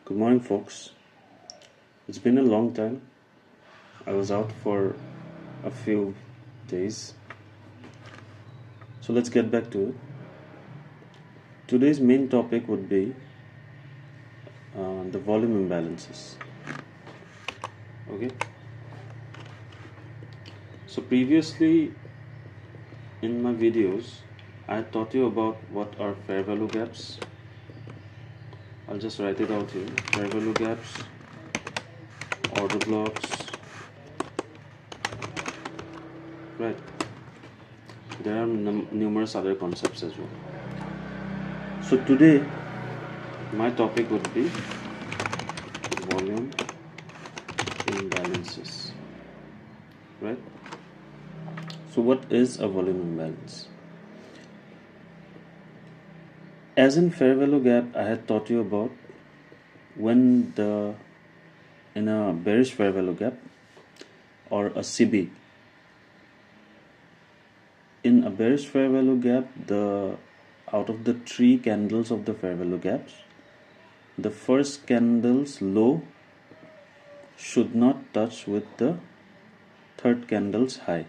Good morning, folks. It's been a long time. I was out for a few days. So let's get back to it. Today's main topic would be the volume imbalances. Okay. So previously in my videos, I taught you about what are fair value gaps. I'll just write it out here. Fair value gaps, order blocks, right? There are numerous other concepts as well. So today my topic would be volume imbalances, right? So what is a volume imbalance? As in fair value gap, I had taught you about when in a bearish fair value gap or a CB. In a bearish fair value gap, out of the 3 candles of the fair value gaps, the first candle's low should not touch with the third candle's high.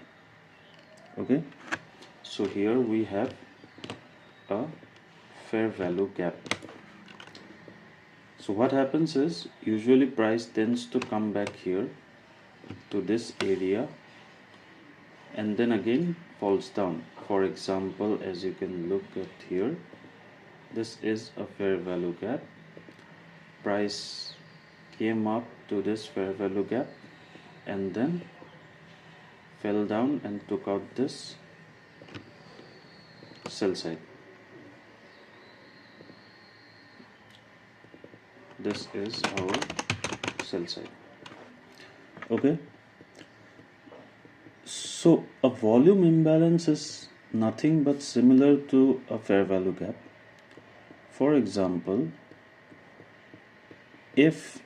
Okay, so here we have a fair value gap. So what happens is usually price tends to come back here to this area and then again falls down. For example, as you can look at here, this is a fair value gap. Price came up to this fair value gap and then fell down and took out this sell side. This is our sell side. Okay, so a volume imbalance is nothing but similar to a fair value gap. For example, if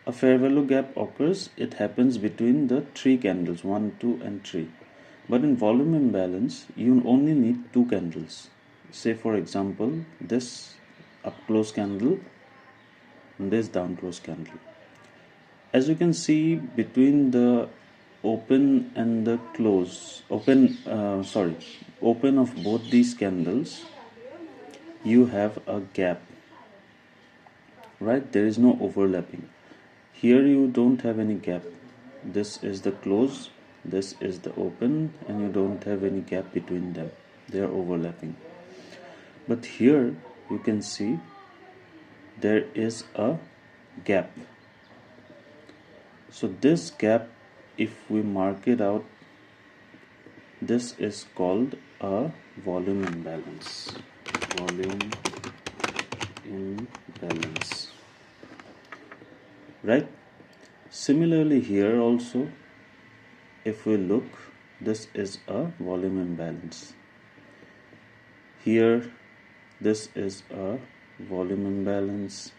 a fair value gap occurs, it happens between the 3 candles 1, 2 and 3. But in volume imbalance, you only need 2 candles. Say for example, this up close candle and this down close candle. As you can see, between the open and the close, open of both these candles, you have a gap, right? There is no overlapping. Here you don't have any gap. This is the close, this is the open, and you don't have any gap between them. They are overlapping. But here you can see there is a gap. So this gap, if we mark it out, this is called a volume imbalance. Volume imbalance. Right? Similarly here also, if we look, this is a volume imbalance. Here this is a volume imbalance.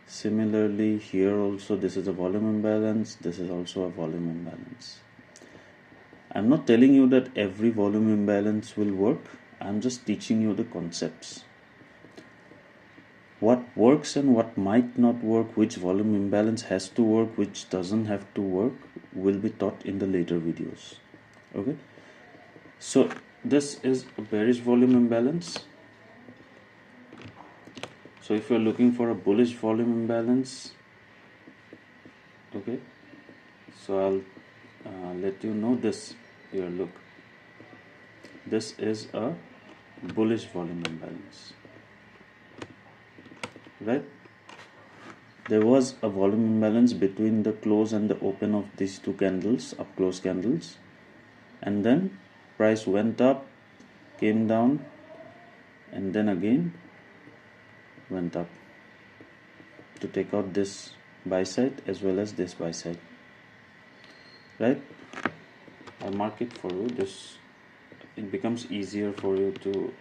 Similarly here also, this is a volume imbalance, this is also a volume imbalance. I'm not telling you that every volume imbalance will work. I'm just teaching you the concepts. What works and what might not work, which volume imbalance has to work, which doesn't have to work, will be taught in the later videos. Okay, so this is a bearish volume imbalance. So if you're looking for a bullish volume imbalance, okay, so I'll let you know this here. Look, this is a bullish volume imbalance, right? There was a volume imbalance between the close and the open of these 2 candles, up close candles, and then price went up, came down, and then again went up to take out this buy side as well as this buy side, right? I'll mark it for you. It becomes easier for you to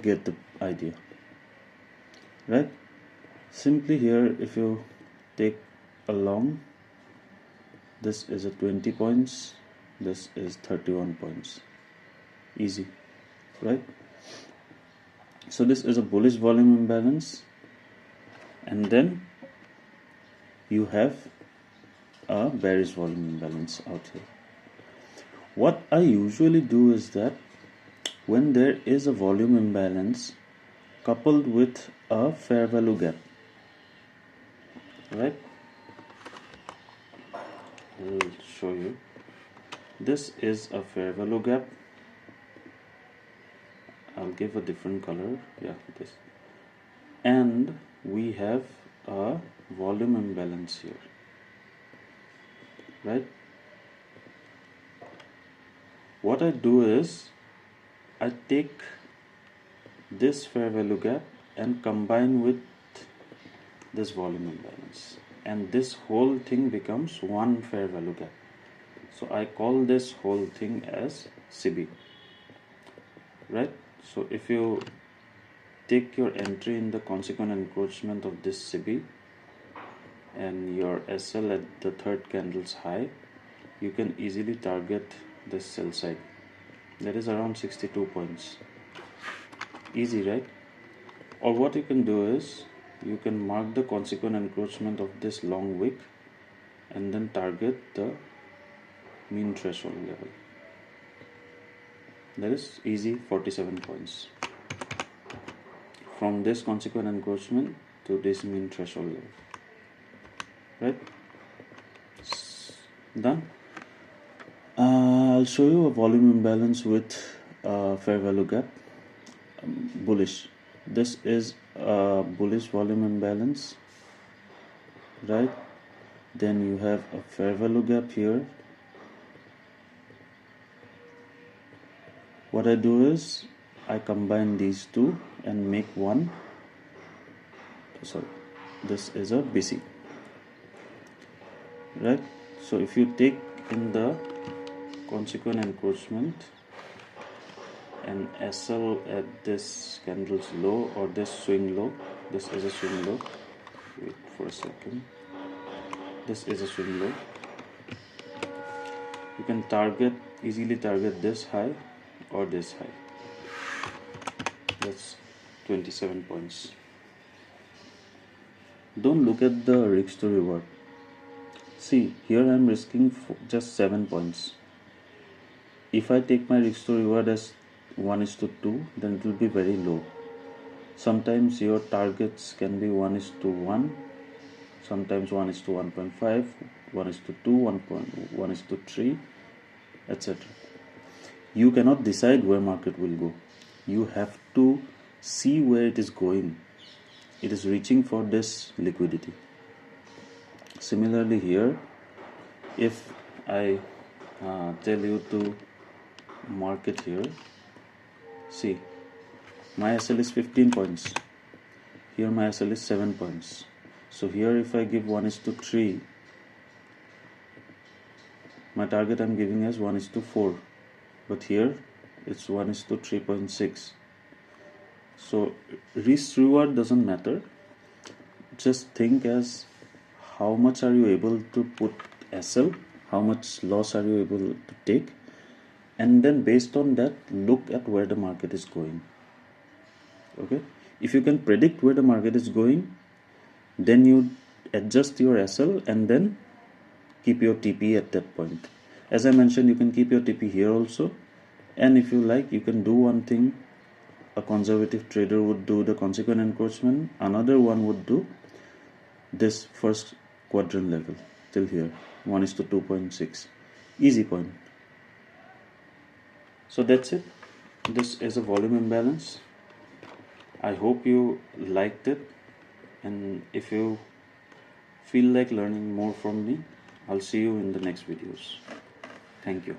get the idea, right? Simply here, if you take a long, this is a 20 points, this is 31 points. Easy, right? So this is a bullish volume imbalance. and then you have a bearish volume imbalance out here. What I usually do is that when there is a volume imbalance coupled with a fair value gap, right? I'll show you. This is a fair value gap. I'll give a different color. Yeah, this. And we have a volume imbalance here, right? What I do is I take this fair value gap and combine with this volume imbalance, and this whole thing becomes one fair value gap. So I call this whole thing as CB, right? So if you take your entry in the consequent encroachment of this CB and your SL at the third candle's high, you can easily target this sell side. That is around 62 points. Easy, right? Or what you can do is you can mark the consequent encroachment of this long wick and then target the mean threshold level. That is easy, 47 points. From this consequent encroachment to this mean threshold level. Right? Done. I'll show you a volume imbalance with fair value gap. Bullish. This is a bullish volume imbalance, right? Then you have a fair value gap here. What I do is I combine these two and make one. Sorry, this is a BC, right? So if you take in the consequent encroachment and SL at this candle's low or this swing low, this is a swing low. Wait for a second. This is a swing low. You can easily target this high or this high. That's 27 points. Don't look at the risk to reward. See, here I am risking just 7 points. If I take my risk to reward as 1:2, then it will be very low. Sometimes your targets can be 1:1, sometimes 1:1.5, 1:2, 1:3, etc. You cannot decide where market will go. You have to see where it is going. It is reaching for this liquidity. Similarly here, if I tell you to mark it here, see, my SL is 15 points. Here my SL is 7 points. So here if I give 1:3, my target I'm giving as 1:4. But here it's 1:3.6. So risk reward doesn't matter. Just think as how much are you able to put SL, how much loss are you able to take, and then based on that look at where the market is going. Okay, if you can predict where the market is going, then you adjust your SL and then keep your TP at that point. As I mentioned, you can keep your TP here also, and if you like, you can do one thing a conservative trader would do, the consequent encroachment. Another one would do this first quadrant level till here, 1:2.6. Easy point. So that's it. This is a volume imbalance. I hope you liked it, and if you feel like learning more from me, I'll see you in the next videos. Thank you.